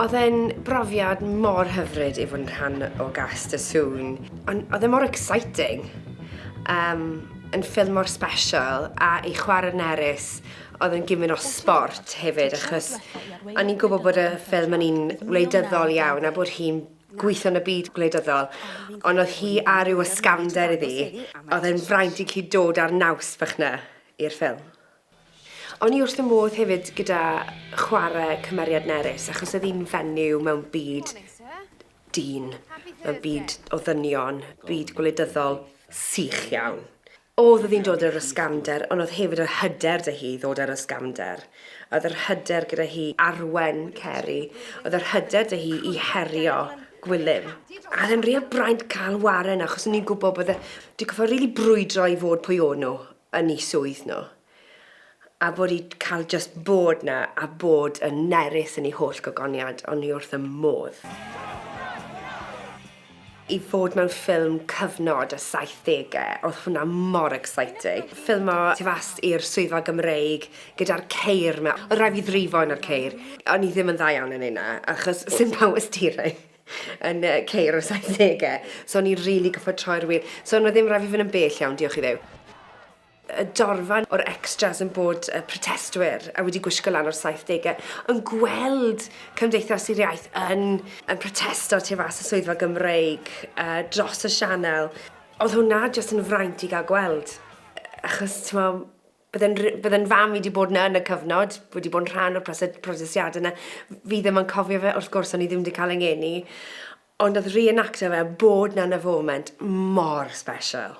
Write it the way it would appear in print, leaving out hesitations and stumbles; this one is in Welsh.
Oedd e'n brofiad mor hyfryd i fod yn rhan o gast y sŵn. Oedd e mor exciting. Yn ffilm mor special a i chwarae Nerys oedd yn gymryd o sport hefyd achos o'n i'n gwybod bod y ffilm yn un wleidyddol iawn a bod hi'n gweithio yn y byd gwleidyddol ond oedd hi a ryw ysgafnder iddi oedd e'n fraint i chi dod ar naws bach na i'r ffilm. O'n i wrth y modd hefyd gyda chwarae cymeriad Nerys achos oedd hi'n fenyw mewn byd dyn, mewn byd o ddynion, byd gwleidyddol sych iawn. Oedd hi'n dod ar ysgafnder, ond oedd hefyd yr hyder dy hi ddod ar ysgafnder. Oedd yr hyder gyda hi arwen Ceri, oedd yr hyder dy hi i herio Gwilym. A oedd e'n rili braint cael waren achos o'n i'n gwybod bod wedi cofio rili brwydro i fod pwy o'n nhw yn eu swydd nhw. A bod i cael just bod na a bod yn Nerys yn ei holl gogoniad, ond i wrth y modd. I fod mewn ffilm cyfnod y 70au, oedd hwnna mor exciting. Ffilm o tu fast i'r swyddfa Gymraeg gyda'r ceir yma. Oedd rhaid fi ddrifo yn yr ceir. O'n i ddim yn dda iawn yn hynna, achos sy'n powers tirau yn ceir o'r 70au. So o'n i rili gyffod troi'r wir. So o'n i ddim rhaid fi fynd yn bell iawn, diolch i ddew. Y dorfan o'r extras yn bod protestwyr a wedi gwisgo lan o'r 70au yn gweld Cymdeithas i'r Iaith yn protesto tu fas y swyddfa Gymraeg dros y sianel. Oedd hwnna jyst yn fraint i gael gweld. Achos bydde'n fam i wedi bod yna yn y cyfnod, wedi bod yn rhan o'r protestiadau yna. Fi ddim yn cofio fe, wrth gwrs o'n i ddim wedi cael yngeni. Ond oedd rhywun acto fe bod yna yn y foment mor special.